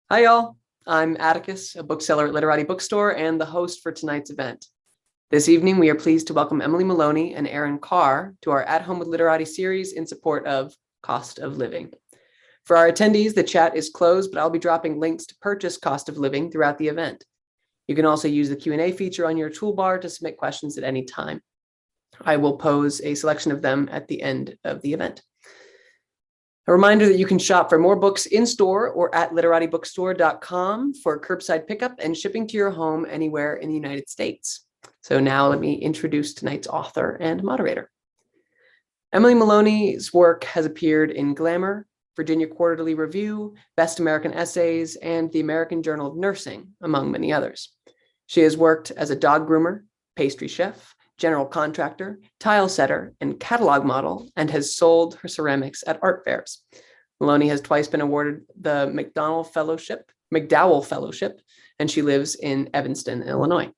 Hi, y'all. I'm Atticus, a bookseller at Literati Bookstore and the host for tonight's event. This evening, we are pleased to welcome Emily Maloney and Erin Khar to our At Home with Literati series in support of Cost of Living. For our attendees, the chat is closed, but I'll be dropping links to purchase Cost of Living throughout the event. You can also use the Q&A feature on your toolbar to submit questions at any time. I will pose a selection of them at the end of the event. A reminder that you can shop for more books in-store or at literatibookstore.com for curbside pickup and shipping to your home anywhere in the United States. So now let me introduce tonight's author and moderator. Emily Maloney's work has appeared in Glamour, Virginia Quarterly Review, Best American Essays, and the American Journal of Nursing, among many others. She has worked as a dog groomer, pastry chef, general contractor, tile setter, and catalog model, and has sold her ceramics at art fairs. Maloney has twice been awarded the McDowell Fellowship, and she lives in Evanston, Illinois.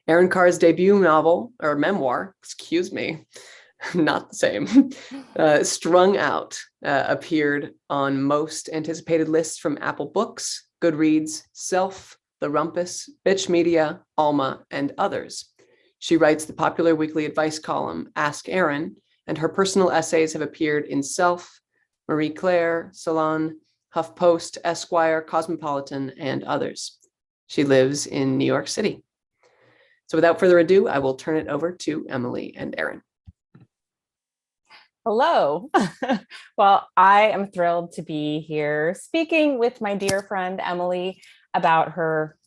Erin Khar's debut novel, or memoir, not the same, Strung Out, appeared on most anticipated lists from Apple Books, Goodreads, Self, The Rumpus, Bitch Media, Alma, and others. She writes the popular weekly advice column, Ask Erin, and her personal essays have appeared in Self, Marie Claire, Salon, HuffPost, Esquire, Cosmopolitan, and others. She lives in New York City. So without further ado, I will turn it over to Emily and Erin. Hello. Well, I am thrilled to be here speaking with my dear friend Emily about her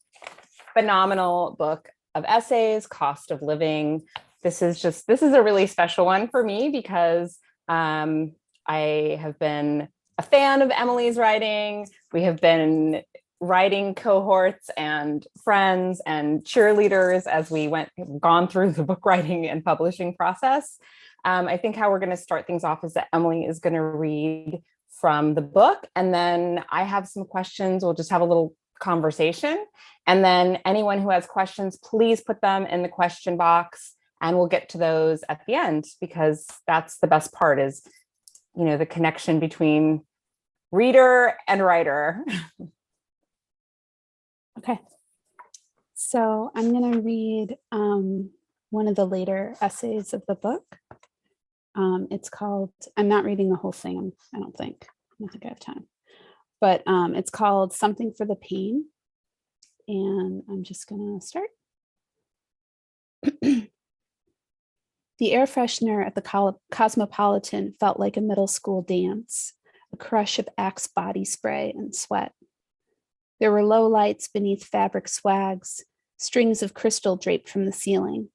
phenomenal book of essays, Cost of Living. This is a really special one for me because I have been a fan of Emily's writing. We have been writing cohorts and friends and cheerleaders as we gone through the book writing and publishing process. I think how we're going to start things off is that Emily is going to read from the book, and then I have some questions. We'll just have a little conversation. And then anyone who has questions, please put them in the question box and we'll get to those at the end, because that's the best part is, the connection between reader and writer. Okay. So I'm going to read one of the later essays of the book. It's called, I'm not reading the whole thing, I don't think I have time. But it's called Something for the Pain. And I'm just going to start. The air freshener at the Cosmopolitan felt like a middle school dance, a crush of Axe body spray and sweat. There were low lights beneath fabric swags, strings of crystal draped from the ceiling.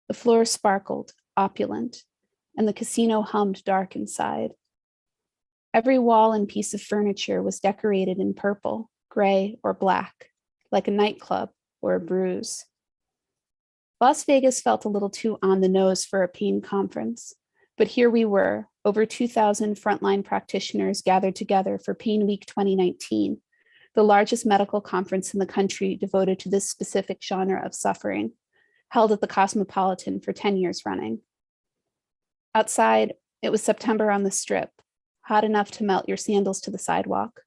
The floor sparkled, opulent, and the casino hummed dark inside. Every wall and piece of furniture was decorated in purple, gray, or black, like a nightclub or a bruise. Las Vegas felt a little too on the nose for a pain conference, but here we were, over 2,000 frontline practitioners gathered together for Pain Week 2019, the largest medical conference in the country devoted to this specific genre of suffering, held at the Cosmopolitan for 10 years running. Outside, it was September on the Strip, hot enough to melt your sandals to the sidewalk.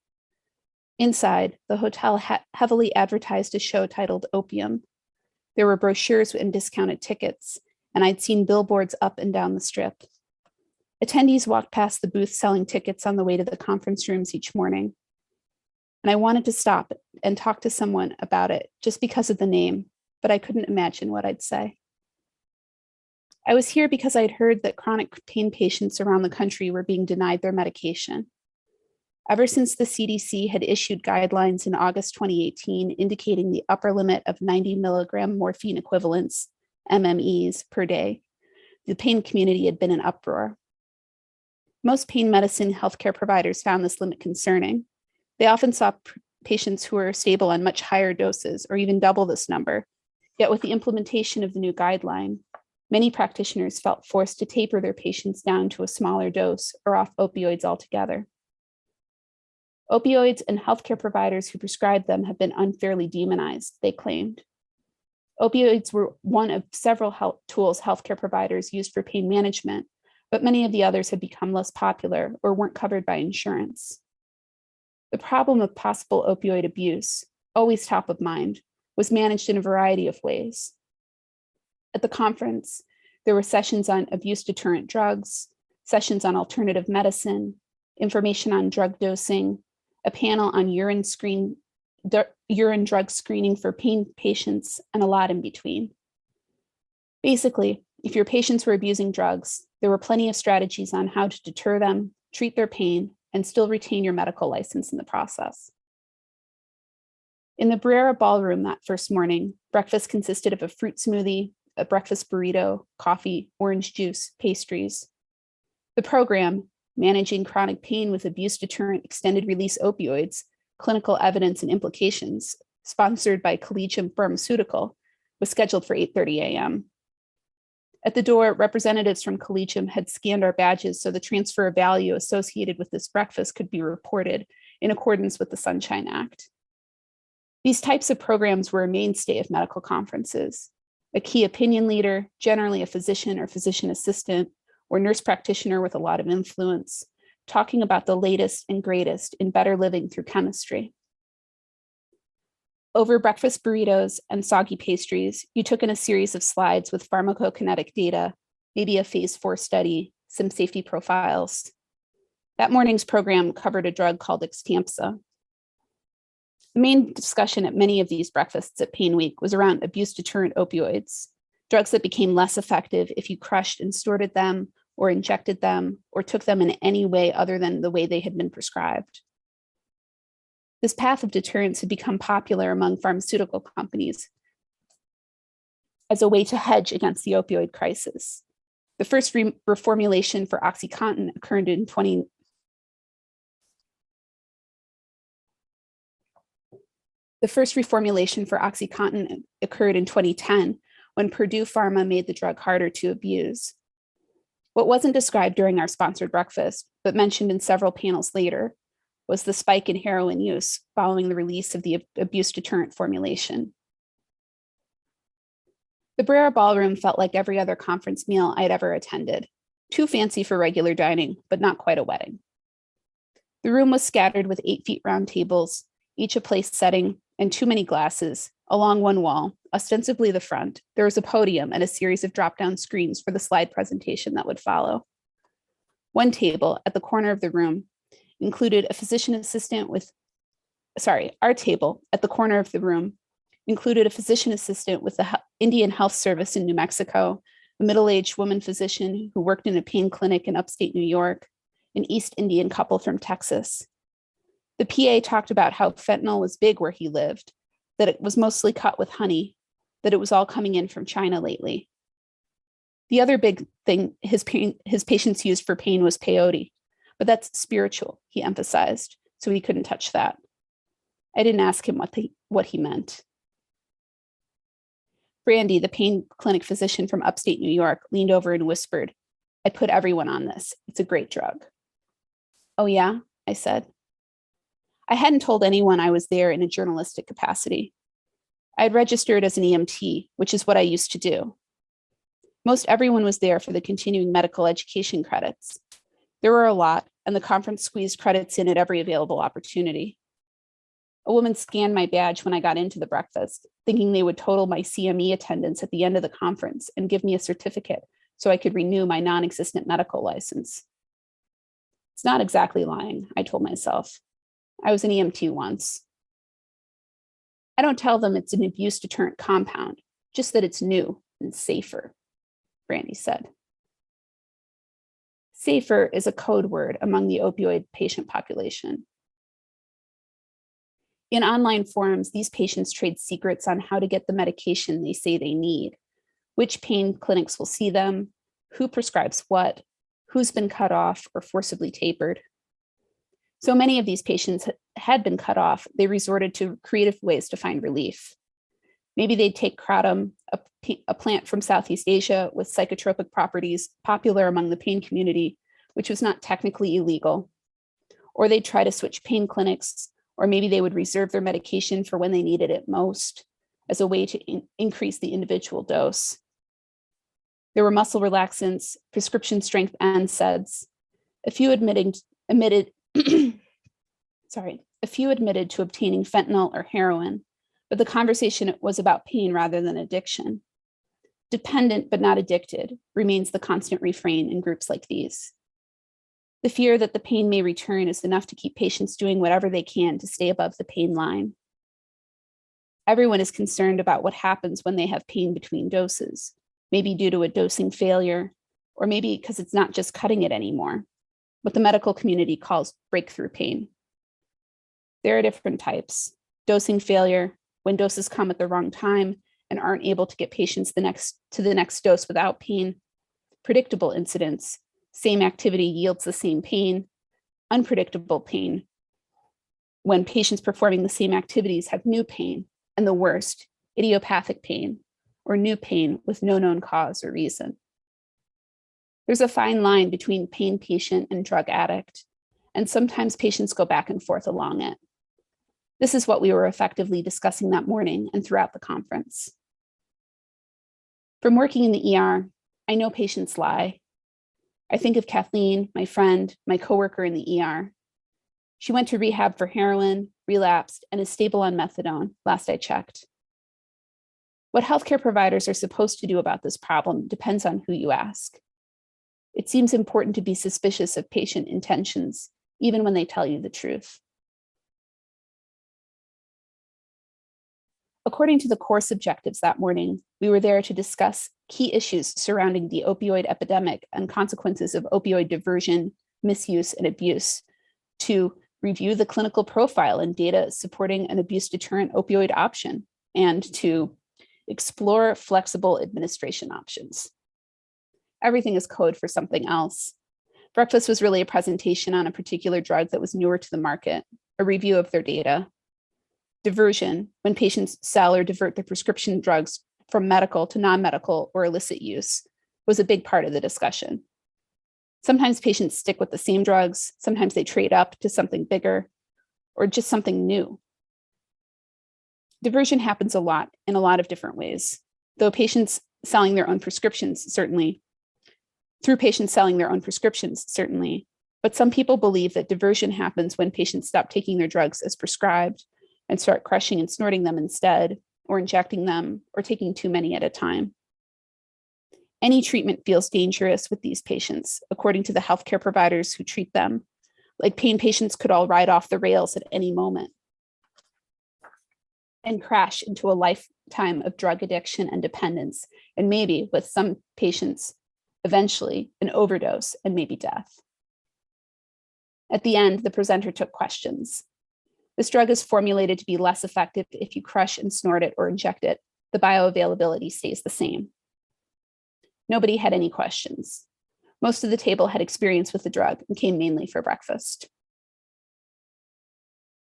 Inside, the hotel heavily advertised a show titled Opium. There were brochures and discounted tickets, and I'd seen billboards up and down the Strip. Attendees walked past the booth selling tickets on the way to the conference rooms each morning. And I wanted to stop and talk to someone about it just because of the name, but I couldn't imagine what I'd say. I was here because I'd heard that chronic pain patients around the country were being denied their medication. Ever since the CDC had issued guidelines in August 2018 indicating the upper limit of 90 milligram morphine equivalents, MMEs, per day, the pain community had been in uproar. Most pain medicine healthcare providers found this limit concerning. They often saw patients who were stable on much higher doses or even double this number. Yet with the implementation of the new guideline, many practitioners felt forced to taper their patients down to a smaller dose or off opioids altogether. Opioids and healthcare providers who prescribed them have been unfairly demonized, they claimed. Opioids were one of several tools healthcare providers used for pain management, but many of the others had become less popular or weren't covered by insurance. The problem of possible opioid abuse, always top of mind, was managed in a variety of ways. At the conference, there were sessions on abuse-deterrent drugs, sessions on alternative medicine, information on drug dosing, a panel on urine drug screening for pain patients, and a lot in between. Basically, if your patients were abusing drugs, there were plenty of strategies on how to deter them, treat their pain, and still retain your medical license in the process. In the Brera ballroom that first morning, breakfast consisted of a fruit smoothie, a breakfast burrito, coffee, orange juice, pastries. The program, Managing Chronic Pain with Abuse-Deterrent Extended Release Opioids, Clinical Evidence and Implications, sponsored by Collegium Pharmaceutical, was scheduled for 8:30 a.m. At the door, representatives from Collegium had scanned our badges so the transfer of value associated with this breakfast could be reported in accordance with the Sunshine Act. These types of programs were a mainstay of medical conferences. A key opinion leader, generally a physician or physician assistant, or nurse practitioner with a lot of influence, talking about the latest and greatest in better living through chemistry. Over breakfast burritos and soggy pastries, you took in a series of slides with pharmacokinetic data, maybe a phase 4 study, some safety profiles. That morning's program covered a drug called Xtampza. The main discussion at many of these breakfasts at Pain Week was around abuse-deterrent opioids, drugs that became less effective if you crushed and stored them or injected them or took them in any way other than the way they had been prescribed. This path of deterrence had become popular among pharmaceutical companies as a way to hedge against the opioid crisis. The first reformulation for OxyContin occurred in 2010 when Purdue Pharma made the drug harder to abuse. What wasn't described during our sponsored breakfast, but mentioned in several panels later, was the spike in heroin use following the release of the abuse deterrent formulation. The Brera Ballroom felt like every other conference meal I'd ever attended, too fancy for regular dining, but not quite a wedding. The room was scattered with 8 feet round tables, each a place setting, and too many glasses. Along one wall, ostensibly the front, there was a podium and a series of drop-down screens for the slide presentation that would follow. One table at the corner of the room included a physician assistant our table at the corner of the room included a physician assistant with the Indian Health Service in New Mexico, a middle-aged woman physician who worked in a pain clinic in upstate New York, an East Indian couple from Texas. The PA talked about how fentanyl was big where he lived, that it was mostly cut with honey, that it was all coming in from China lately. The other big thing his patients used for pain was peyote, but that's spiritual, he emphasized, so he couldn't touch that. I didn't ask him what he meant. Brandy, the pain clinic physician from upstate New York, leaned over and whispered, "I put everyone on this. It's a great drug." "Oh yeah?" I said. I hadn't told anyone I was there in a journalistic capacity. I had registered as an EMT, which is what I used to do. Most everyone was there for the continuing medical education credits. There were a lot, and the conference squeezed credits in at every available opportunity. A woman scanned my badge when I got into the breakfast, thinking they would total my CME attendance at the end of the conference and give me a certificate so I could renew my non-existent medical license. It's not exactly lying, I told myself. I was an EMT once. I don't tell them it's an abuse deterrent compound, just that it's new and safer, Brandy said. Safer is a code word among the opioid patient population. In online forums, these patients trade secrets on how to get the medication they say they need, which pain clinics will see them, who prescribes what, who's been cut off or forcibly tapered. So many of these patients had been cut off, they resorted to creative ways to find relief. Maybe they'd take kratom, a plant from Southeast Asia with psychotropic properties popular among the pain community, which was not technically illegal. Or they'd try to switch pain clinics, or maybe they would reserve their medication for when they needed it most as a way to increase the individual dose. There were muscle relaxants, prescription strength NSAIDs, a few a few admitted to obtaining fentanyl or heroin, but the conversation was about pain rather than addiction. Dependent but not addicted remains the constant refrain in groups like these. The fear that the pain may return is enough to keep patients doing whatever they can to stay above the pain line. Everyone is concerned about what happens when they have pain between doses, maybe due to a dosing failure, or maybe because it's not just cutting it anymore, what the medical community calls breakthrough pain. There are different types: dosing failure, when doses come at the wrong time and aren't able to get patients to the next dose without pain; predictable incidents, same activity yields the same pain; unpredictable pain, when patients performing the same activities have new pain; and the worst, idiopathic pain, or new pain with no known cause or reason. There's a fine line between pain patient and drug addict, and sometimes patients go back and forth along it. This is what we were effectively discussing that morning and throughout the conference. From working in the ER, I know patients lie. I think of Kathleen, my friend, my coworker in the ER. She went to rehab for heroin, relapsed, and is stable on methadone, last I checked. What healthcare providers are supposed to do about this problem depends on who you ask. It seems important to be suspicious of patient intentions, even when they tell you the truth. According to the course objectives that morning, we were there to discuss key issues surrounding the opioid epidemic and consequences of opioid diversion, misuse, and abuse, to review the clinical profile and data supporting an abuse deterrent opioid option, and to explore flexible administration options. Everything is code for something else. Breakfast was really a presentation on a particular drug that was newer to the market, a review of their data. Diversion, when patients sell or divert their prescription drugs from medical to non-medical or illicit use, was a big part of the discussion. Sometimes patients stick with the same drugs, sometimes they trade up to something bigger, or just something new. Diversion happens a lot in a lot of different ways, though patients selling their own prescriptions, certainly, but some people believe that diversion happens when patients stop taking their drugs as prescribed and start crushing and snorting them instead, or injecting them, or taking too many at a time. Any treatment feels dangerous with these patients, according to the healthcare providers who treat them, like pain patients could all ride off the rails at any moment and crash into a lifetime of drug addiction and dependence, and maybe with some patients, eventually an overdose and maybe death. At the end, the presenter took questions. This drug is formulated to be less effective if you crush and snort it or inject it. The bioavailability stays the same. Nobody had any questions. Most of the table had experience with the drug and came mainly for breakfast.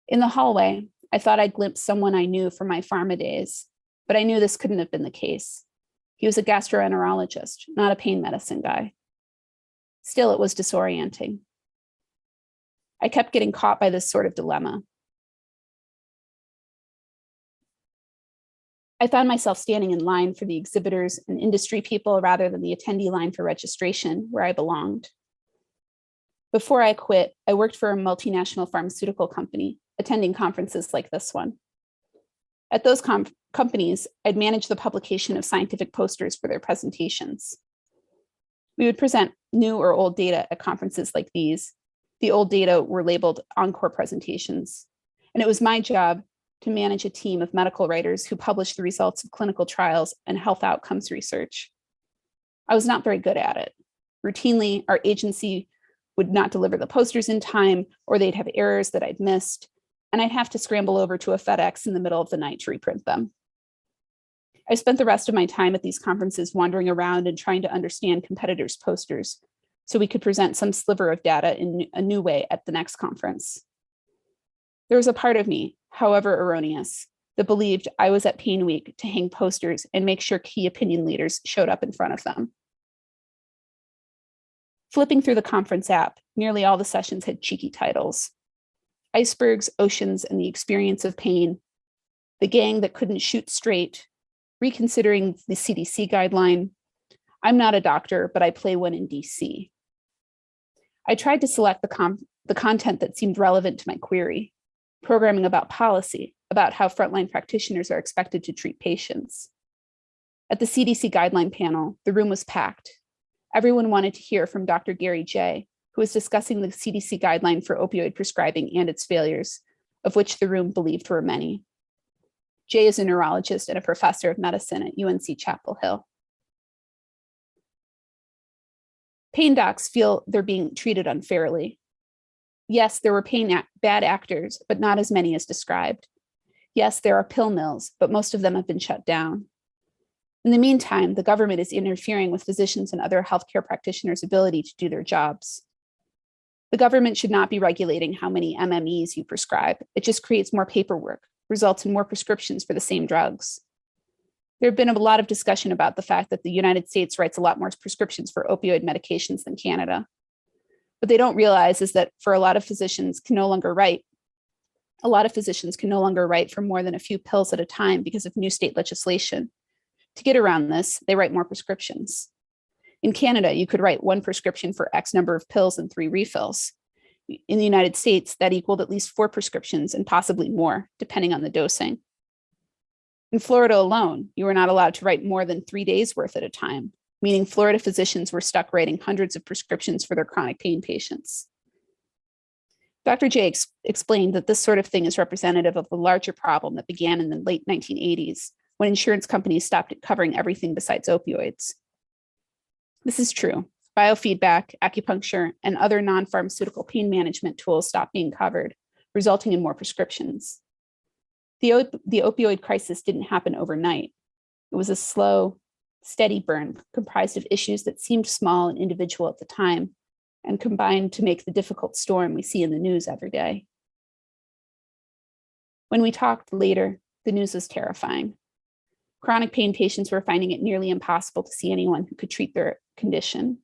In the hallway, I thought I'd glimpse someone I knew from my pharma days, but I knew this couldn't have been the case. He was a gastroenterologist, not a pain medicine guy. Still, it was disorienting. I kept getting caught by this sort of dilemma. I found myself standing in line for the exhibitors and industry people rather than the attendee line for registration, where I belonged. Before I quit, I worked for a multinational pharmaceutical company, attending conferences like this one. At those companies, I'd manage the publication of scientific posters for their presentations. We would present new or old data at conferences like these. The old data were labeled encore presentations, and it was my job to manage a team of medical writers who published the results of clinical trials and health outcomes research. I was not very good at it. Routinely, our agency would not deliver the posters in time, or they'd have errors that I'd missed, and I'd have to scramble over to a FedEx in the middle of the night to reprint them. I spent the rest of my time at these conferences wandering around and trying to understand competitors' posters so we could present some sliver of data in a new way at the next conference. There was a part of me, however erroneous, that believed I was at Pain Week to hang posters and make sure key opinion leaders showed up in front of them. Flipping through the conference app, nearly all the sessions had cheeky titles: Icebergs, Oceans, and the Experience of Pain, The Gang That Couldn't Shoot Straight, Reconsidering the CDC Guideline, I'm Not a Doctor, but I Play One in DC. I tried to select the content that seemed relevant to my query. programming about policy, about how frontline practitioners are expected to treat patients. At the CDC guideline panel, the room was packed. Everyone wanted to hear from Dr. Gary Jay, who was discussing the CDC guideline for opioid prescribing and its failures, of which the room believed were many. Jay is a neurologist and a professor of medicine at UNC Chapel Hill. Pain docs feel they're being treated unfairly. Yes, there were bad actors, but not as many as described. Yes, there are pill mills, but most of them have been shut down. In the meantime, the government is interfering with physicians and other healthcare practitioners' ability to do their jobs. The government should not be regulating how many MMEs you prescribe. It just creates more paperwork, results in more prescriptions for the same drugs. There have been a lot of discussion about the fact that the United States writes a lot more prescriptions for opioid medications than Canada. What they don't realize is that for a lot of physicians can no longer write for more than a few pills at a time because of new state legislation. To get around this, they write more prescriptions. In Canada, you could write one prescription for X number of pills and 3 refills. In the United States, that equaled at least 4 prescriptions and possibly more, depending on the dosing. In Florida alone, you were not allowed to write more than 3 days worth at a time, meaning Florida physicians were stuck writing hundreds of prescriptions for their chronic pain patients. Dr. Jay explained that this sort of thing is representative of a larger problem that began in the late 1980s, when insurance companies stopped covering everything besides opioids. This is true. Biofeedback, acupuncture, and other non-pharmaceutical pain management tools stopped being covered, resulting in more prescriptions. The opioid crisis didn't happen overnight. It was a slow, steady burn comprised of issues that seemed small and individual at the time and combined to make the difficult storm we see in the news every day. When we talked later, the news was terrifying. Chronic pain patients were finding it nearly impossible to see anyone who could treat their condition.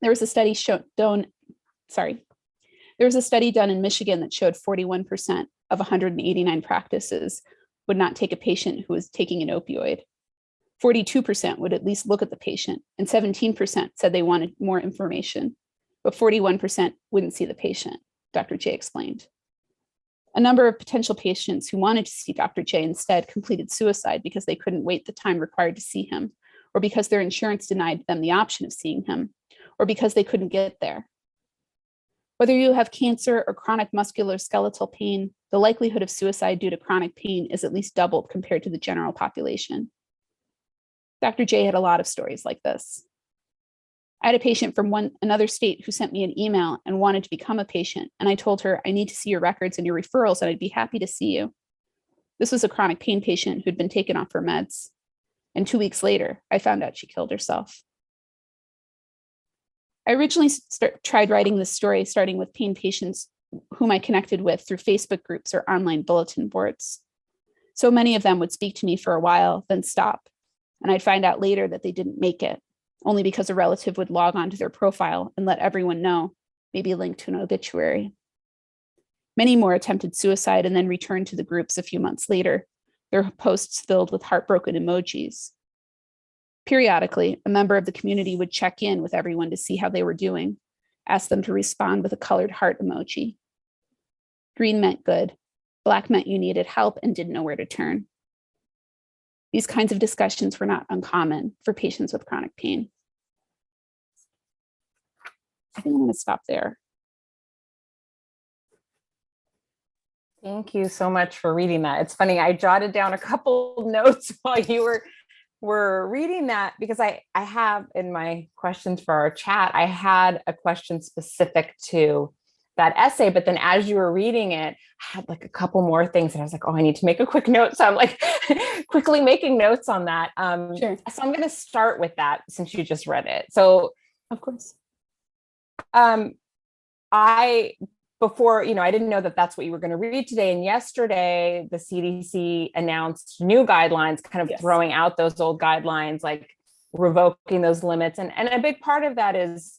There was a study done in Michigan that showed 41% of 189 practices would not take a patient who was taking an opioid. 42% would at least look at the patient, and 17% said they wanted more information, but 41% wouldn't see the patient, Dr. Jay explained. A number of potential patients who wanted to see Dr. Jay instead completed suicide because they couldn't wait the time required to see him, or because their insurance denied them the option of seeing him, or because they couldn't get there. Whether you have cancer or chronic musculoskeletal pain, the likelihood of suicide due to chronic pain is at least doubled compared to the general population. Dr. Jay had a lot of stories like this. I had a patient from another state who sent me an email and wanted to become a patient, and I told her, I need to see your records and your referrals, and I'd be happy to see you. This was a chronic pain patient who'd been taken off her meds. And 2 weeks later, I found out she killed herself. I originally tried writing this story starting with pain patients whom I connected with through Facebook groups or online bulletin boards. So many of them would speak to me for a while, then stop. And I'd find out later that they didn't make it, only because a relative would log onto their profile and let everyone know, maybe link to an obituary. Many more attempted suicide and then returned to the groups a few months later, their posts filled with heartbroken emojis. Periodically, a member of the community would check in with everyone to see how they were doing, ask them to respond with a colored heart emoji. Green meant good. Black meant you needed help and didn't know where to turn. These kinds of discussions were not uncommon for patients with chronic pain. I think I'm going to stop there. Thank you so much for reading that. It's funny, I jotted down a couple notes while you were reading that, because I have in my questions for our chat, I had a question specific to that essay, but then as you were reading it, I had like a couple more things and I was like, oh, I need to make a quick note. So I'm like quickly making notes on that. Sure. So I'm going to start with that since you just read it. So of course. I didn't know that that's what you were going to read today. And yesterday, the CDC announced new guidelines, kind of throwing out those old guidelines, like revoking those limits. And a big part of that is,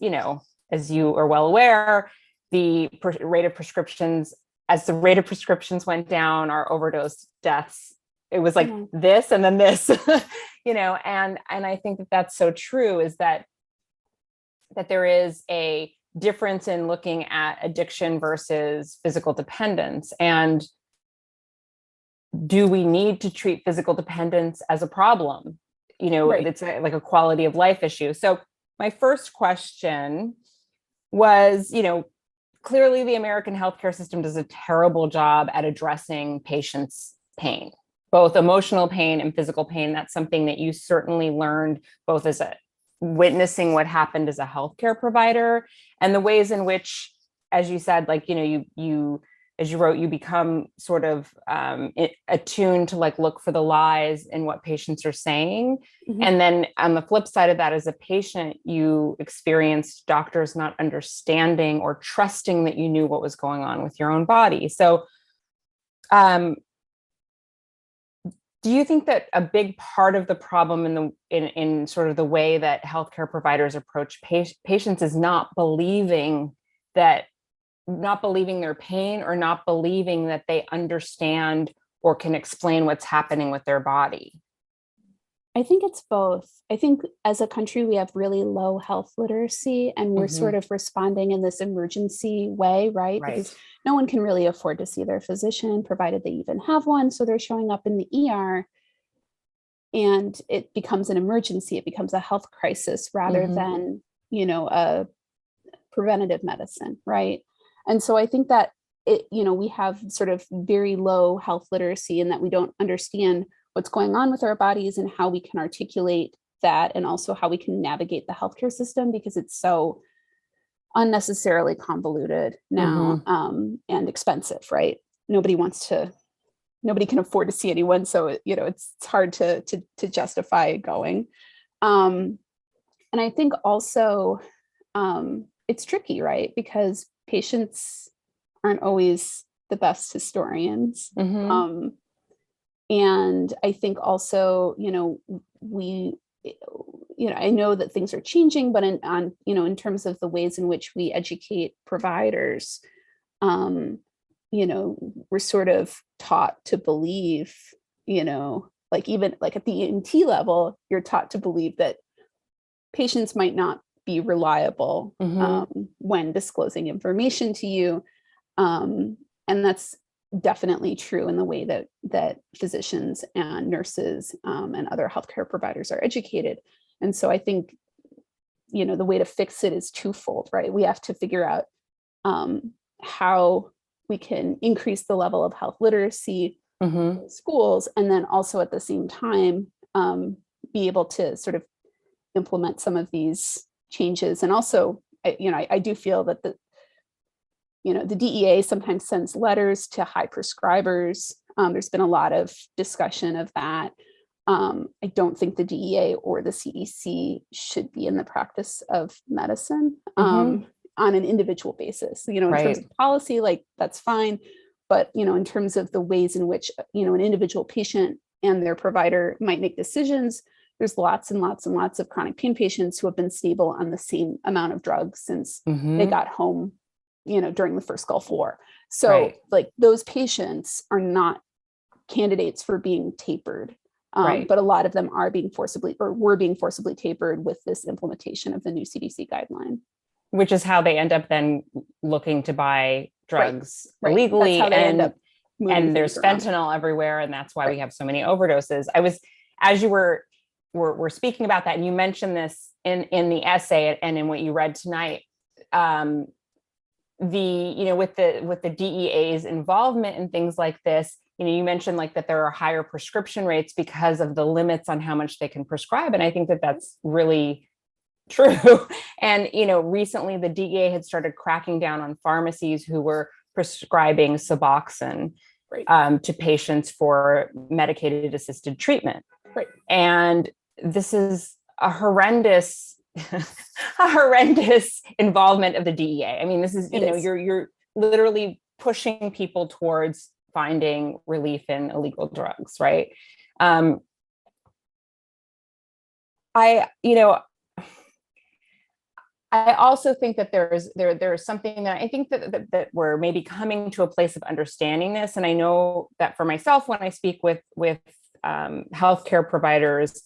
as you are well aware, the rate of prescriptions, as the rate of prescriptions went down, our overdose deaths, it was like this and then this, and I think that that's so true, is that there is a difference in looking at addiction versus physical dependence. And do we need to treat physical dependence as a problem? Right. It's like a quality of life issue. So my first question was, clearly the American healthcare system does a terrible job at addressing patients' pain, both emotional pain and physical pain. That's something that you certainly learned both as witnessing what happened as a healthcare provider, and the ways in which, as you said, like, you as you wrote, you become sort of attuned to like look for the lies in what patients are saying. Mhm. And then on the flip side of that, as a patient, you experienced doctors not understanding or trusting that you knew what was going on with your own body. So do you think that a big part of the problem in sort of the way that healthcare providers approach patients is not believing their pain, or not believing that they understand or can explain what's happening with their body? I think it's both. I think as a country, we have really low health literacy, and we're sort of responding in this emergency way, right? Because no one can really afford to see their physician, provided they even have one. So they're showing up in the ER, and it becomes an emergency. It becomes a health crisis rather than, a preventative medicine, right? And so I think that we have sort of very low health literacy, in that we don't understand what's going on with our bodies and how we can articulate that, and also how we can navigate the healthcare system, because it's so unnecessarily convoluted now, and expensive, right? Nobody can afford to see anyone, so it's hard to justify going. And I think also it's tricky, right? Because patients aren't always the best historians. And I think also, I know that things are changing, but in terms of the ways in which we educate providers, we're sort of taught to believe, like even like at the ENT level, you're taught to believe that patients might not be reliable when disclosing information to you. And that's definitely true in the way that physicians and nurses and other healthcare providers are educated. And so I think, the way to fix it is twofold, right? We have to figure out how we can increase the level of health literacy in schools, and then also at the same time be able to sort of implement some of these changes. And also, I do feel that the DEA sometimes sends letters to high prescribers. There's been a lot of discussion of that. I don't think the DEA or the CDC should be in the practice of medicine on an individual basis. In terms of policy, like that's fine. But, in terms of the ways in which, an individual patient and their provider might make decisions, there's lots and lots and lots of chronic pain patients who have been stable on the same amount of drugs since they got home, during the first Gulf War. So like those patients are not candidates for being tapered. But a lot of them are being were being forcibly tapered with this implementation of the new CDC guideline. Which is how they end up then looking to buy drugs illegally. And there's fentanyl everywhere. And that's why we have so many overdoses. As you were speaking about that, and you mentioned this in the essay and in what you read tonight, with the DEA's involvement in things like this, you mentioned like that there are higher prescription rates because of the limits on how much they can prescribe. And I think that that's really true. And, recently the DEA had started cracking down on pharmacies who were prescribing Suboxone to patients for medicated assisted treatment. And this is a horrendous involvement of the DEA. I mean, this is, you're literally pushing people towards finding relief in illegal drugs, right? I also think that there's something that I think that we're maybe coming to a place of understanding this. And I know that for myself, when I speak with healthcare providers,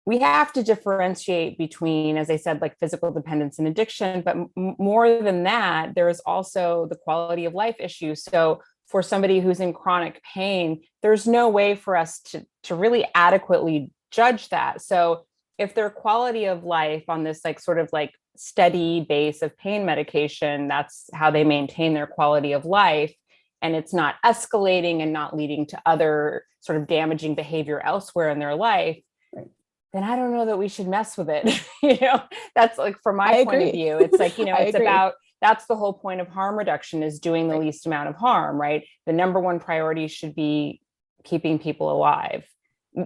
we have to differentiate between, as I said, like physical dependence and addiction, but more than that, there is also the quality of life issue. So for somebody who's in chronic pain, there's no way for us to really adequately judge that. So if their quality of life on this like sort of like steady base of pain medication, that's how they maintain their quality of life, and it's not escalating and not leading to other sort of damaging behavior elsewhere in their life, then I don't know that we should mess with it. That's like, from my point of view, it's like, it's about, that's the whole point of harm reduction, is doing the least amount of harm, right? The number one priority should be keeping people alive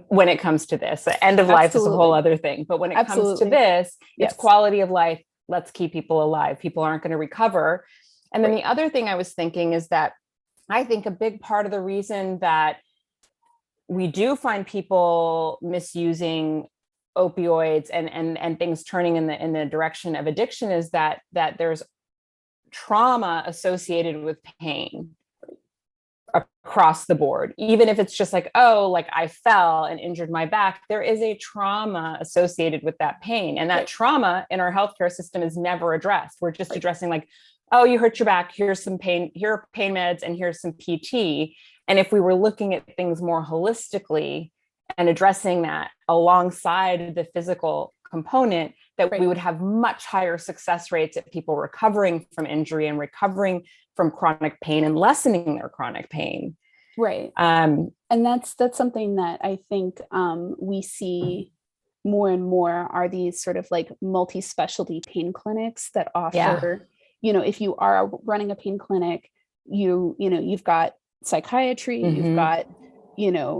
when it comes to this. The end of life is a whole other thing. But when it comes to this, it's quality of life. Let's keep people alive. People aren't going to recover. And then the other thing I was thinking is that I think a big part of the reason that we do find people misusing opioids and things turning in the direction of addiction is that there's trauma associated with pain across the board. Even if it's just like, oh, like I fell and injured my back, there is a trauma associated with that pain. And that trauma in our healthcare system is never addressed. We're just addressing like, oh, you hurt your back, here's some pain, here are pain meds, and here's some PT. And if we were looking at things more holistically and addressing that alongside the physical component, that we would have much higher success rates at people recovering from injury and recovering from chronic pain and lessening their chronic pain. Right. And that's something that I think we see more and more are these sort of like multi-specialty pain clinics that offer, if you are running a pain clinic, you've got psychiatry, you've got,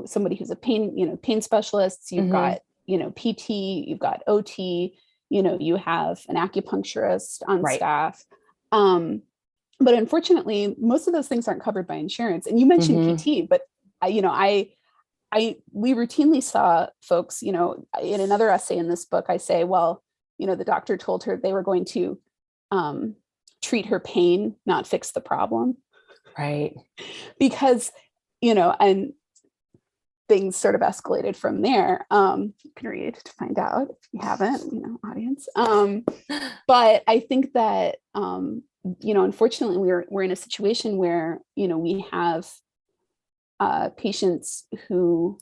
somebody who's a pain specialist, you've got, PT, you've got OT, you have an acupuncturist on staff. But unfortunately, most of those things aren't covered by insurance. And you mentioned PT, but we routinely saw folks, in another essay in this book, I say, well, the doctor told her they were going to treat her pain, not fix the problem. Right. Because, and things sort of escalated from there. You can read to find out if you haven't, audience. But I think that, unfortunately, we're in a situation where, we have patients who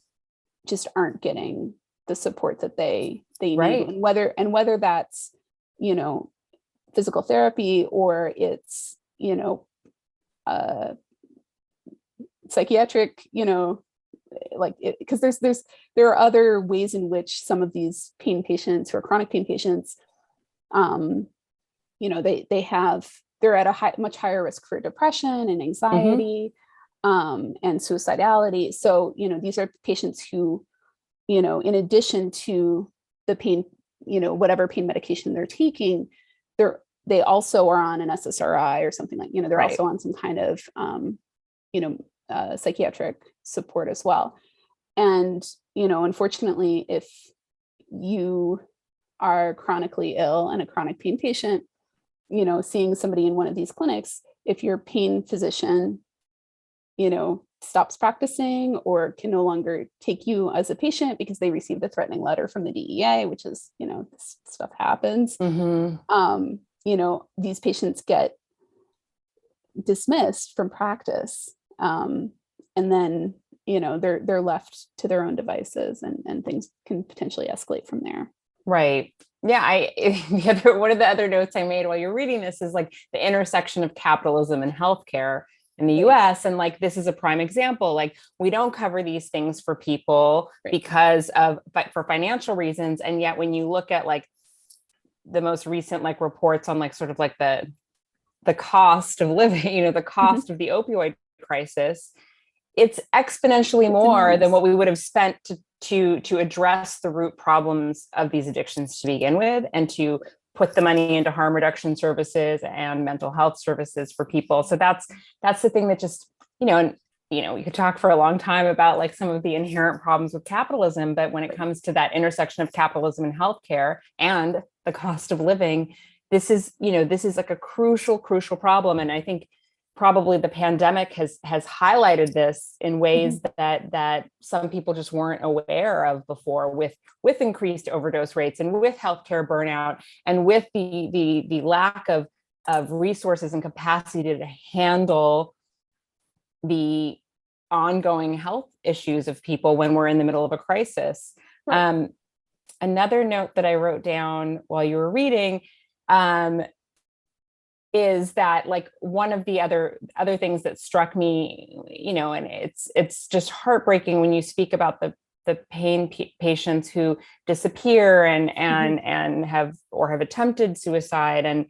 just aren't getting the support that they need, and whether that's, physical therapy or it's, psychiatric, because there are other ways in which some of these pain patients who are chronic pain patients, they're at a much higher risk for depression and anxiety, and suicidality. So, these are patients who, in addition to the pain, whatever pain medication they're taking, they also are on an SSRI or something like, they're also on some kind of, psychiatric support as well. And, unfortunately, if you are chronically ill and a chronic pain patient, seeing somebody in one of these clinics, if your pain physician, stops practicing or can no longer take you as a patient because they received a threatening letter from the DEA, which is, this stuff happens. These patients get dismissed from practice. And then, they're left to their own devices and things can potentially escalate from there. Right. Yeah. One of the other notes I made while you're reading this is like the intersection of capitalism and healthcare in the US. And like, this is a prime example. Like, we don't cover these things for people because for financial reasons. And yet when you look at like the most recent like reports on like sort of like the cost of living, the cost of the opioid crisis, it's exponentially more than what we would have spent to address the root problems of these addictions to begin with, and to put the money into harm reduction services and mental health services for people. So that's the thing that just, we could talk for a long time about like some of the inherent problems with capitalism, but when it comes to that intersection of capitalism and healthcare and the cost of living, this is like a crucial problem. And I think probably the pandemic has highlighted this in ways that some people just weren't aware of before, with increased overdose rates and with healthcare burnout and with the lack of resources and capacity to handle the ongoing health issues of people when we're in the middle of a crisis. Right. Another note that I wrote down while you were reading is that, like, one of the other things that struck me, and it's just heartbreaking when you speak about the pain patients who disappear and have attempted suicide. And,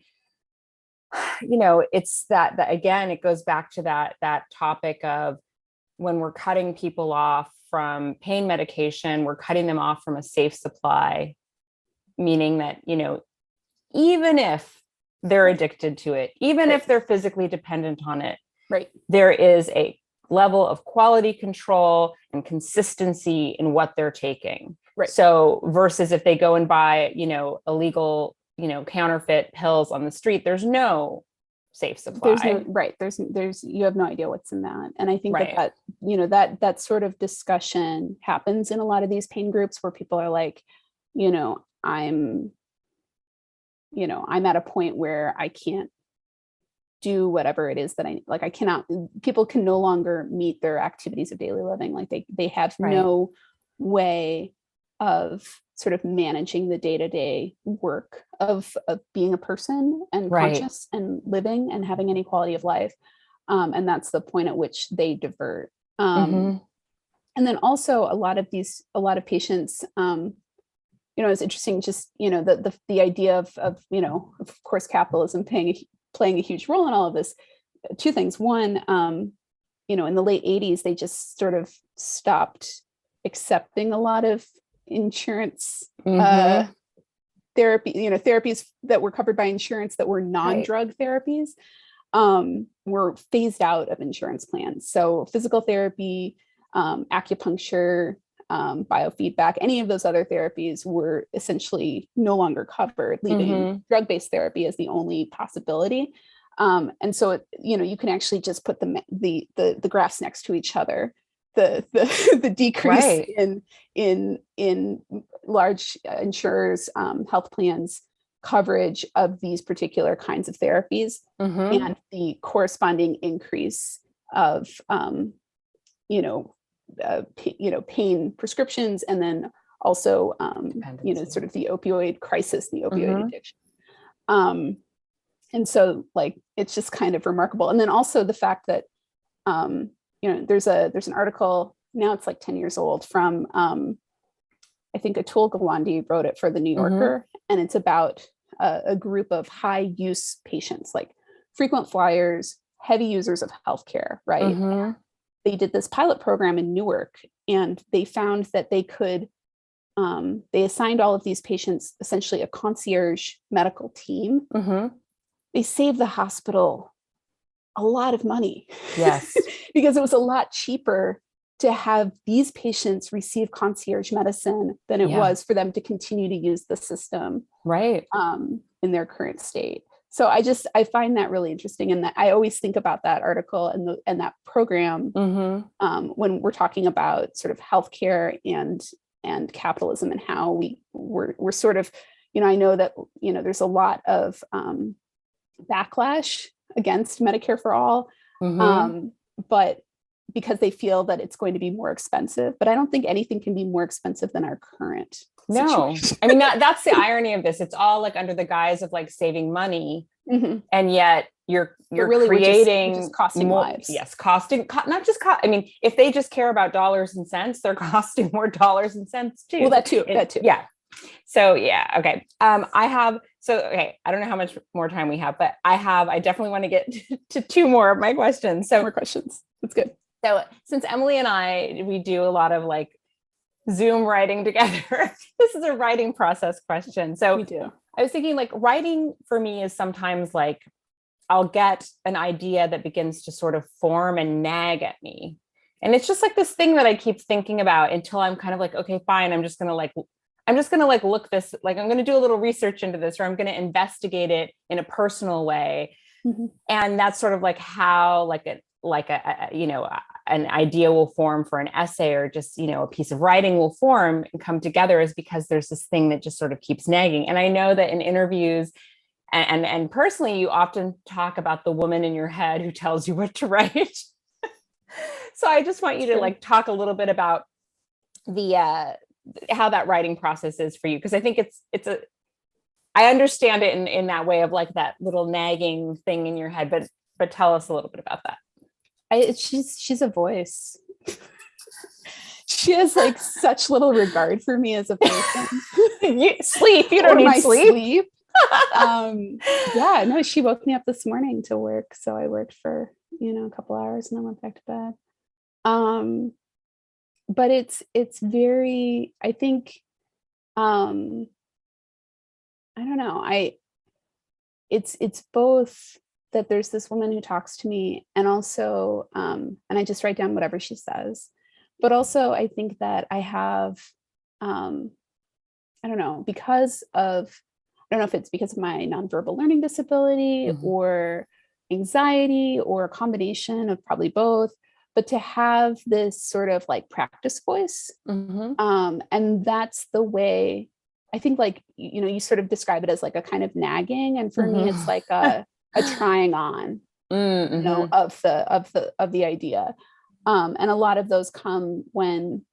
it's that again, it goes back to that topic of when we're cutting people off from pain medication, we're cutting them off from a safe supply, meaning that, even if they're addicted to it, even if they're physically dependent on it, right, there is a level of quality control and consistency in what they're taking. Right. So versus if they go and buy, illegal, counterfeit pills on the street, there's no safe supply. There's you have no idea what's in that. And I think that sort of discussion happens in a lot of these pain groups where people are like, I'm at a point where I can't do whatever it is that I cannot, people can no longer meet their activities of daily living. Like they have no way of sort of managing the day-to-day work of being a person and conscious and living and having any quality of life. And that's the point at which they divert. And then also a lot of patients, it's interesting, just, the idea of course, capitalism playing a huge role in all of this. Two things. One, in the late 80s, they just sort of stopped accepting a lot of insurance therapy, therapies that were covered by insurance that were non-drug therapies, were phased out of insurance plans. So physical therapy, acupuncture, biofeedback, any of those other therapies were essentially no longer covered, leaving drug-based therapy as the only possibility. And so, you can actually just put the graphs next to each other. The decrease in large insurers, health plans coverage of these particular kinds of therapies, and the corresponding increase of pain prescriptions, and then also sort of the opioid crisis, the opioid addiction. And so, like, it's just kind of remarkable. And then also the fact that there's an article now, it's like 10 years old, from I think Atul Gawande wrote it for the New Yorker, and it's about a group of high use patients, like frequent flyers, heavy users of healthcare, right? They did this pilot program in Newark, and they found that they could, they assigned all of these patients essentially a concierge medical team. They saved the hospital a lot of money. Yes. Because it was a lot cheaper to have these patients receive concierge medicine than it was for them to continue to use the system in their current state. So I find that really interesting, and that I always think about that article and that program when we're talking about sort of healthcare and capitalism, and how we're sort of, I know that there's a lot of backlash against Medicare for all, but because they feel that it's going to be more expensive. But I don't think anything can be more expensive than our current situation. I mean, that's the irony of this. It's all like under the guise of like saving money, and yet you're really creating just costing lives. Yes, not just cost. I mean, if they just care about dollars and cents, they're costing more dollars and cents too. Well, that too. Yeah. So yeah, okay. I don't know how much more time we have, but I definitely want to get to two more of my questions. So more questions. That's good. So since Emily and we do a lot of like Zoom writing together, this is a writing process question. So we do. I was thinking, like, writing for me is sometimes like, I'll get an idea that begins to sort of form and nag at me. And it's just like this thing that I keep thinking about until I'm kind of like, okay, fine. I'm just going to look this, like, I'm going to do a little research into this, or I'm going to investigate it in a personal way. And that's sort of like how an idea will form for an essay, or just, a piece of writing will form and come together, is because there's this thing that just sort of keeps nagging. And I know that in interviews and personally, you often talk about the woman in your head who tells you what to write. So I just want you to like talk a little bit about the how that writing process is for you, because I think I understand it in that way of like that little nagging thing in your head, but tell us a little bit about that. She's a voice. She has like such little regard for me as a person. You don't need sleep. Yeah, no, she woke me up this morning to work, so I worked for a couple hours and then went back to bed. But it's very, I think, I don't know, it's both that there's this woman who talks to me, and also and I just write down whatever she says, but also I think that I have I don't know, because of, I don't know if it's because of my nonverbal learning disability or anxiety, or a combination of probably both, but to have this sort of like practice voice. And that's the way I think, like, you sort of describe it as like a kind of nagging. And for me, it's like a trying on, of the idea. And a lot of those come when,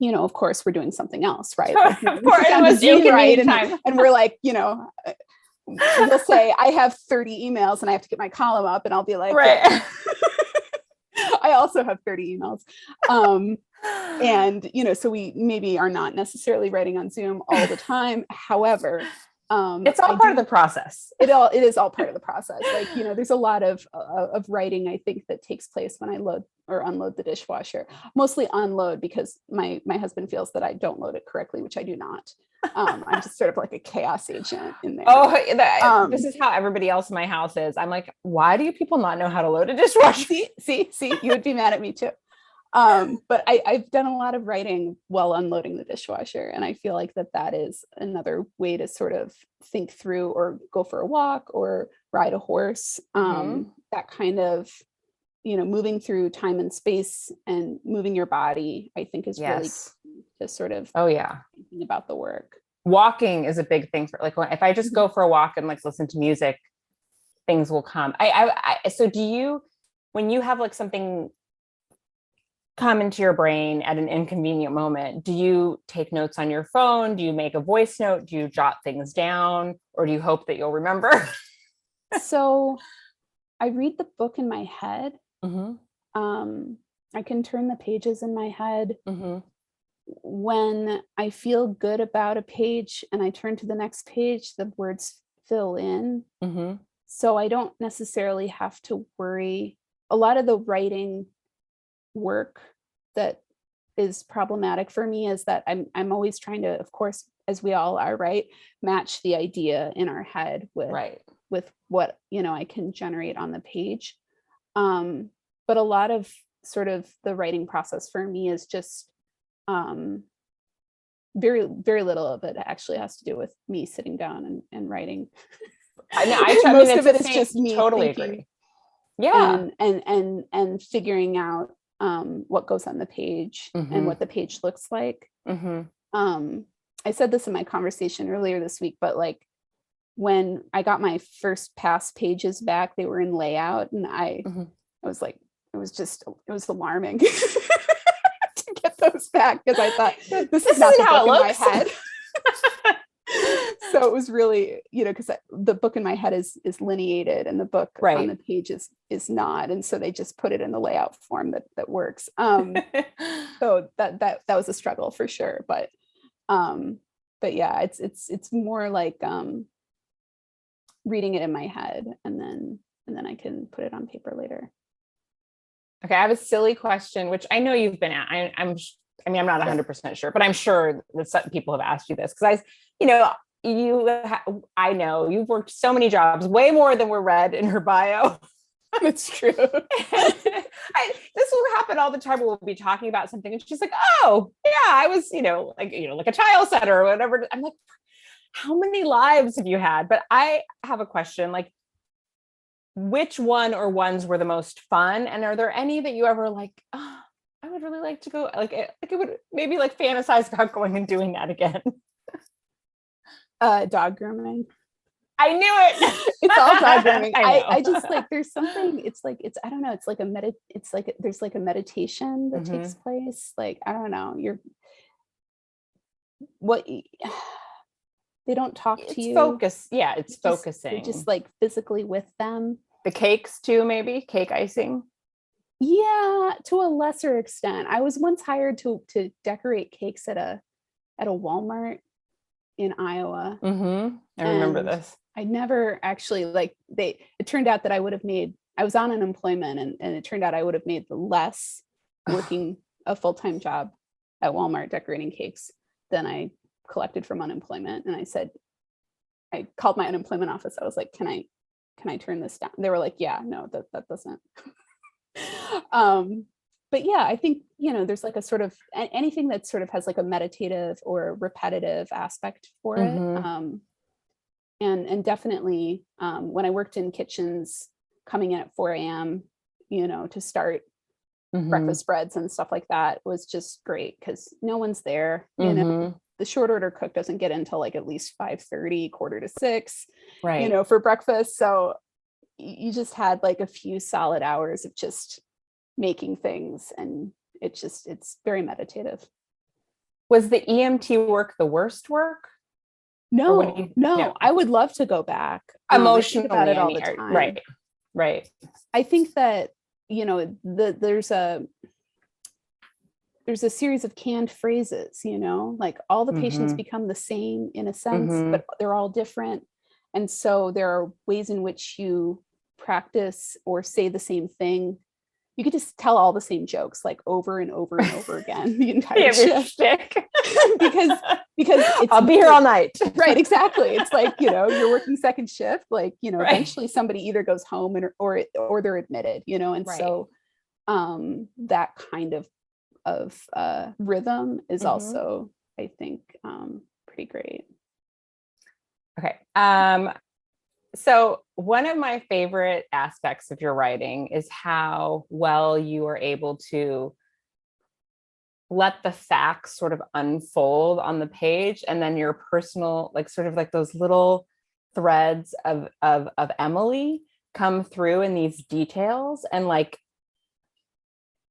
of course, we're doing something else, right? Like, Of course, it was right? time. And we're like, we'll say I have 30 emails and I have to get my column up, and I'll be like, right. I also have 30 emails. And, so we maybe are not necessarily writing on Zoom all the time. However, it's all part of the process. It is all part of the process. Like, there's a lot of writing, I think, that takes place when I load or unload the dishwasher. Mostly unload, because my husband feels that I don't load it correctly, which I do not. I'm just sort of like a chaos agent in there. Oh, this is how everybody else in my house is. I'm like, why do you people not know how to load a dishwasher? See, you would be mad at me too. But I've done a lot of writing while unloading the dishwasher. And I feel like that is another way to sort of think through, or go for a walk, or ride a horse. That kind of, moving through time and space and moving your body, I think is really key to sort of thinking about the work. Walking is a big thing for, like, if I just go for a walk and like listen to music, things will come. So do you, when you have like something come into your brain at an inconvenient moment, do you take notes on your phone? Do you make a voice note? Do you jot things down? Or do you hope that you'll remember? So I read the book in my head. I can turn the pages in my head. When I feel good about a page and I turn to the next page, the words fill in. So I don't necessarily have to worry. A lot of the writing work that is problematic for me is that I'm always trying to, of course, as we all are, right, match the idea in our head with what I can generate on the page. But a lot of sort of the writing process for me is just very, very little of it actually has to do with me sitting down and writing. Most of it is just me totally thinking, agree. Yeah. And figuring out what goes on the page and what the page looks like. I said this in my conversation earlier this week, but like when I got my first pass pages back, they were in layout, and I was like, it was alarming to get those back, because I thought this is not the book in my head. So it was really, because the book in my head is lineated, and the book on the page is not, and so they just put it in the layout form that works. So that was a struggle for sure, but yeah, it's more like reading it in my head, and then I can put it on paper later. Okay, I have a silly question, which I know you've been at. I'm not 100% sure, but I'm sure that some people have asked you this, because I know you've worked so many jobs, way more than were read in her bio. It's true. This will happen all the time. We'll be talking about something, and she's like, "Oh, yeah, I was, like a tile setter or whatever." I'm like, "How many lives have you had?" But I have a question. Like, which one or ones were the most fun? And are there any that you ever like, oh, I would really like to go, like it would maybe like fantasize about going and doing that again? Dog grooming. I knew it. It's all dog grooming. I I just like, there's something, it's like, I don't know, it's like there's like a meditation that takes place. Like, I don't know, they don't talk to you. Focus. Yeah, it's focusing. You're just like physically with them. The cakes too, maybe cake icing. Yeah, to a lesser extent. I was once hired to decorate cakes at a Walmart in Iowa. I remember this. I never actually it turned out that I was on unemployment and it turned out I would have made less working a full-time job at Walmart decorating cakes than I collected from unemployment. And I called my unemployment office. I was like, can I turn this down? They were like, yeah, no, that doesn't. But yeah, I think, there's like a sort of anything that sort of has like a meditative or repetitive aspect for it. And definitely when I worked in kitchens coming in at 4 a.m., to start breakfast spreads and stuff like that was just great because no one's there. The short order cook doesn't get until like at least 5:30, 5:45, right? For breakfast. So you just had like a few solid hours of just making things, and it's very meditative. Was the EMT work the worst work? No, I would love to go back. Emotionally, about it all the time. Right. I think that there's a series of canned phrases, like all the patients become the same in a sense, but they're all different. And so there are ways in which you practice or say the same thing. You could just tell all the same jokes like over and over and over again the entire shift. because I'll be here all night. Right, exactly. It's like, you're working second shift, like, eventually somebody either goes home or they're admitted, and so that kind of rhythm is also, I think, pretty great. Okay. So one of my favorite aspects of your writing is how well you are able to let the facts sort of unfold on the page, and then your personal, like sort of like those little threads of Emily come through in these details. And like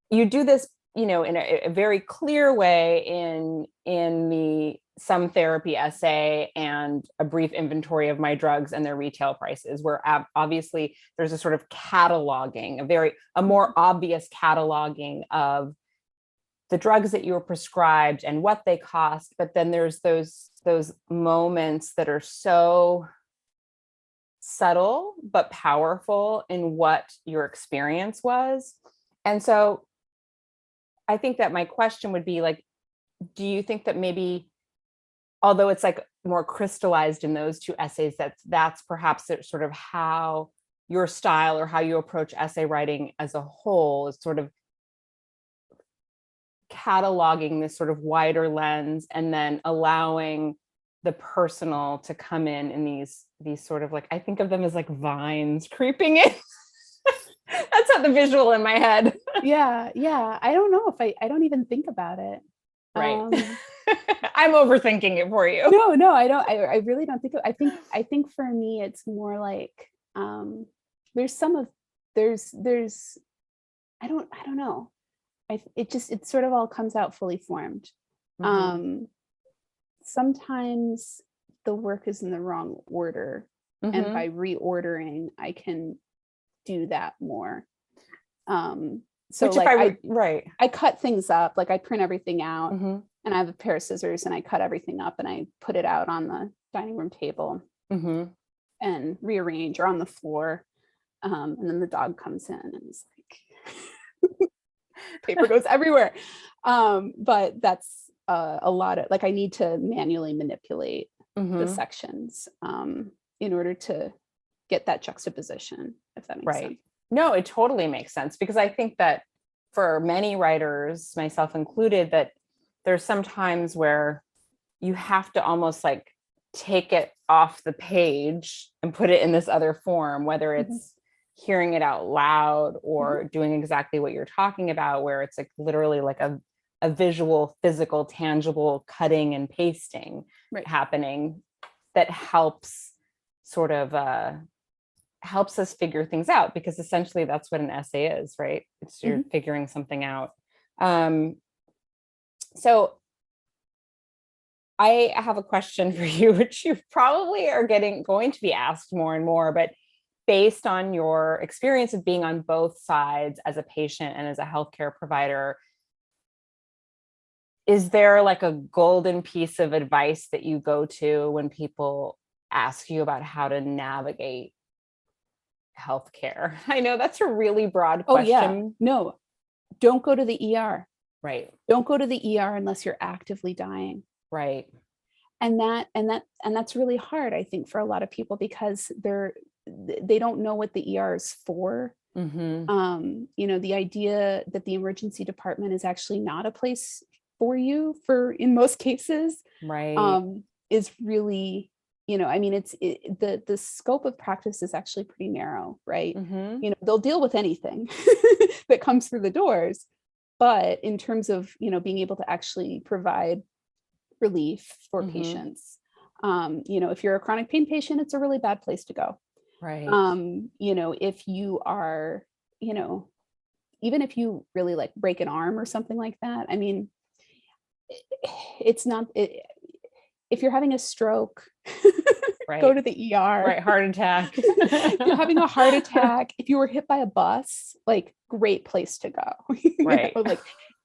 you do this, in a very clear way in the Some Therapy essay and A Brief Inventory of My Drugs and Their Retail Prices, where obviously there's a sort of cataloging, a more obvious cataloging of the drugs that you were prescribed and what they cost. But then there's those moments that are so subtle but powerful in what your experience was. And so I think that my question would be like, do you think that maybe, although it's like more crystallized in those two essays, that's perhaps sort of how your style or how you approach essay writing as a whole is sort of cataloging this sort of wider lens and then allowing the personal to come in these sort of like, I think of them as like vines creeping in. That's not the visual in my head. Yeah. I don't know if I don't even think about it. Right. I'm overthinking it for you. No, I don't. I really don't think. I think for me, it's more like there's I don't know. It sort of all comes out fully formed. Sometimes the work is in the wrong order, and by reordering, I can do that more. So which like right. I cut things up, like I print everything out and I have a pair of scissors and I cut everything up and I put it out on the dining room table and rearrange, or on the floor. And then the dog comes in and is like, paper goes everywhere. But that's a lot of, like, I need to manually manipulate the sections in order to get that juxtaposition, if that makes sense. No, it totally makes sense, because I think that for many writers, myself included, that there's some times where you have to almost like take it off the page and put it in this other form, whether it's hearing it out loud or doing exactly what you're talking about, where it's like literally like a visual, physical, tangible cutting and pasting happening that helps sort of helps us figure things out, because essentially that's what an essay is, right? It's you're figuring something out. So I have a question for you, which you probably are going to be asked more and more, but based on your experience of being on both sides as a patient and as a healthcare provider, is there like a golden piece of advice that you go to when people ask you about how to navigate healthcare? I know that's a really broad question. Oh yeah, no, don't go to the ER. Right. Don't go to the ER unless you're actively dying. Right. And that's really hard, I think, for a lot of people, because they don't know what the ER is for. You know, the idea that the emergency department is actually not a place for you in most cases, right, is really, you know, I mean, the scope of practice is actually pretty narrow, right? You know, they'll deal with anything that comes through the doors, but in terms of, you know, being able to actually provide relief for patients, you know, if you're a chronic pain patient, it's a really bad place to go. Right. You know, if you are, you know, even if you really like break an arm or something like that, I mean, it's not, if you're having a stroke, go to the ER. Right. Heart attack. If you're having a heart attack, if you were hit by a bus, like great place to go. Right. You know, like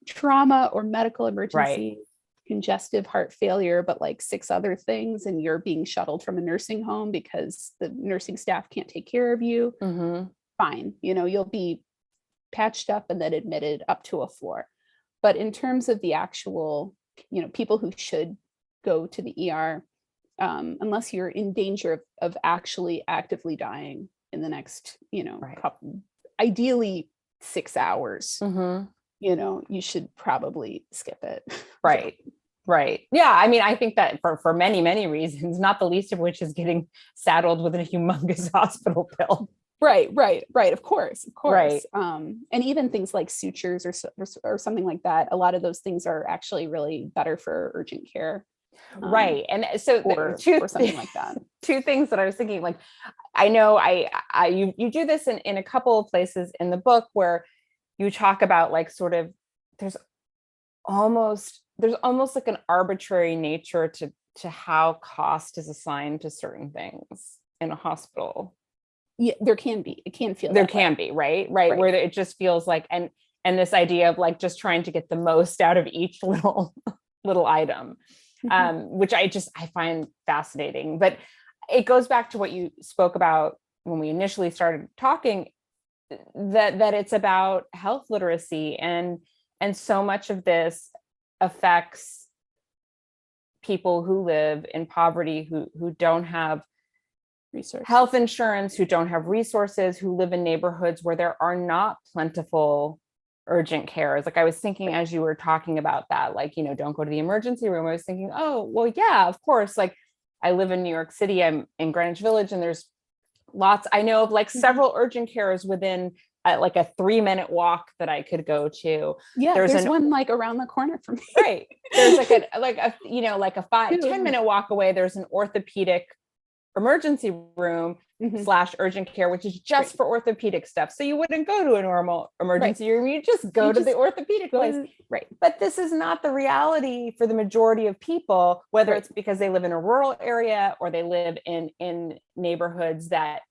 trauma or medical emergency, congestive heart failure, but like 6 other things, and you're being shuttled from a nursing home because the nursing staff can't take care of you. Fine. You know, you'll be patched up and then admitted up to a floor. But in terms of the actual, you know, people who should go to the ER, unless you're in danger of actually actively dying in the next, you know, ideally 6 hours, you know, you should probably skip it. Right. Right. Yeah. I mean, I think that for many, many reasons, not the least of which is getting saddled with a humongous hospital bill. Right. Of course. Right. And even things like sutures or something like that, a lot of those things are actually really better for urgent care. Right. And so or something like that. 2 things that I was thinking, like, I know you do this in a couple of places in the book where you talk about like sort of there's almost like an arbitrary nature to how cost is assigned to certain things in a hospital. Yeah, there can be. It can feel there can be, right, where it just feels like, and this idea of like just trying to get the most out of each little item, which I find fascinating. But it goes back to what you spoke about when we initially started talking, that it's about health literacy, and so much of this affects people who live in poverty, who don't have health insurance, who don't have resources, who live in neighborhoods where there are not plentiful urgent cares. Like I was thinking as you were talking about that, like, you know, don't go to the emergency room. I was thinking, oh, well, yeah, of course. Like I live in New York City, I'm in Greenwich Village, and there's lots, I know of like several urgent cares within like a 3-minute walk that I could go to. Yeah, there's one like around the corner from me. Right. There's like a you know, like a 5-10-minute walk away, there's an orthopedic emergency room / urgent care, which is just for orthopedic stuff. So you wouldn't go to a normal emergency room, you just go to the orthopedic place. Right. But this is not the reality for the majority of people, whether it's because they live in a rural area or they live in neighborhoods that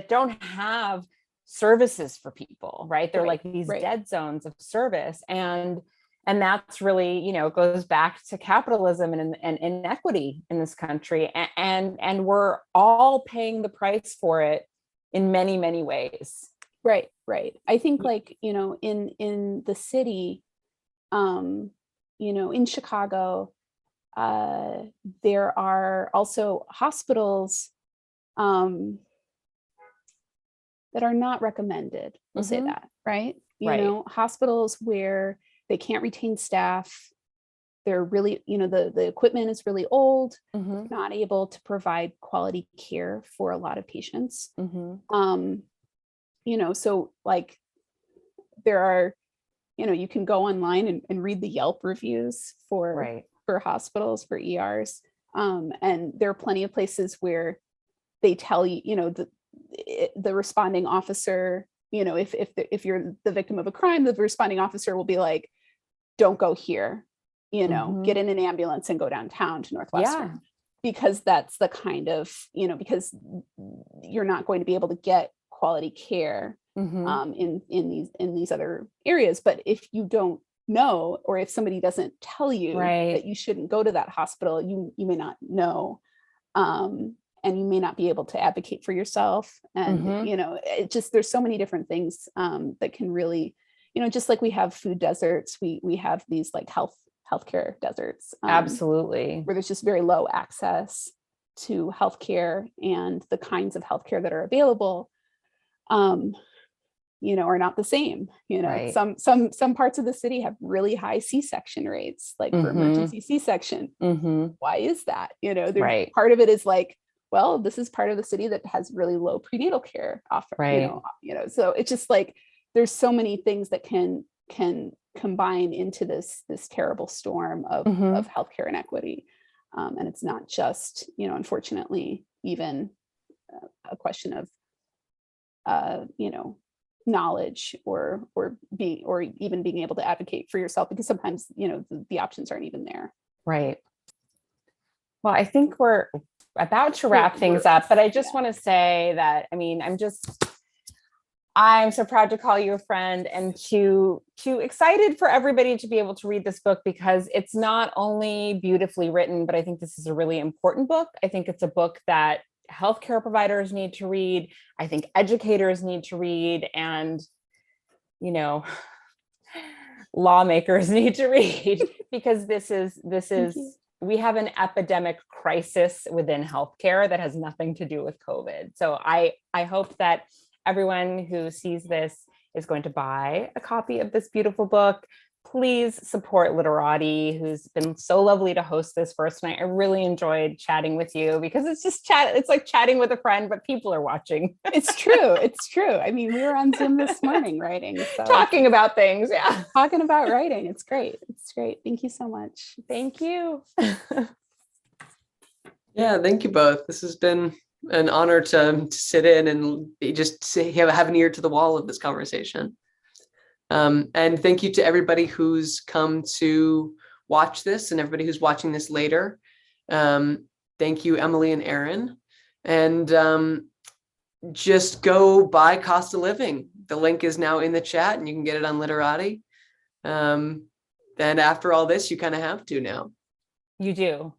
don't have services for people, right? They're like these dead zones of service. And that's really, you know, it goes back to capitalism and inequity in this country. And we're all paying the price for it in many, many ways. Right. I think like, you know, in the city, you know, in Chicago, there are also hospitals that are not recommended. We'll say that, right? You know, hospitals where they can't retain staff, they're really, the equipment is really old, Mhm. not able to provide quality care for a lot of patients. Mhm. So like there are, you can go online and read the Yelp reviews Right. for hospitals, for ERs. And there are plenty of places where they tell you, the responding officer, if you're the victim of a crime, the responding officer will be like, don't go here, get in an ambulance and go downtown to Northwestern. Yeah. Because that's the kind of, because you're not going to be able to get quality care Mhm. in these other areas. But if you don't know, or if somebody doesn't tell you Right. that you shouldn't go to that hospital, you may not know. And you may not be able to advocate for yourself. And, Mhm. it just, there's so many different things that can really, just like we have food deserts, we have these like healthcare deserts, Absolutely. where there's just very low access to healthcare, and the kinds of healthcare that are available, are not the same. Right. Some parts of the city have really high C-section rates, like for Mhm. emergency C-section. Mhm. Why is that? There's Right. part of it is like, well, this is part of the city that has really low prenatal care offer, Right. So it's just like there's so many things that can combine into this terrible storm of Mhm. healthcare inequity. And it's not just, unfortunately, even a question of knowledge or even being able to advocate for yourself, because sometimes, the options aren't even there. Right. Well, I think we're about to wrap things up, but I just want to say that, I mean, I'm so proud to call you a friend, and too excited for everybody to be able to read this book, because it's not only beautifully written, but I think this is a really important book. I think it's a book that healthcare providers need to read. I think educators need to read, and, lawmakers need to read, because we have an epidemic crisis within healthcare that has nothing to do with COVID. So I hope that everyone who sees this is going to buy a copy of this beautiful book. Please support Literati, who's been so lovely to host this first night. I really enjoyed chatting with you, because it's just it's like chatting with a friend, but people are watching. It's true. It's true. I mean, we were on Zoom this morning writing, so Talking about things. Yeah. talking about writing. It's great. It's great. Thank you so much. Thank you. Yeah, thank you both. This has been an honor to sit in and have an ear to the wall of this conversation. And thank you to everybody who's come to watch this and everybody who's watching this later. Thank you, Emily and Erin. And just go buy Cost of Living. The link is now in the chat, and you can get it on Literati. And after all this, you kind of have to now. You do.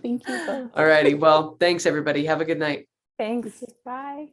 Thank you both. All righty. Well, thanks, everybody. Have a good night. Thanks. Bye.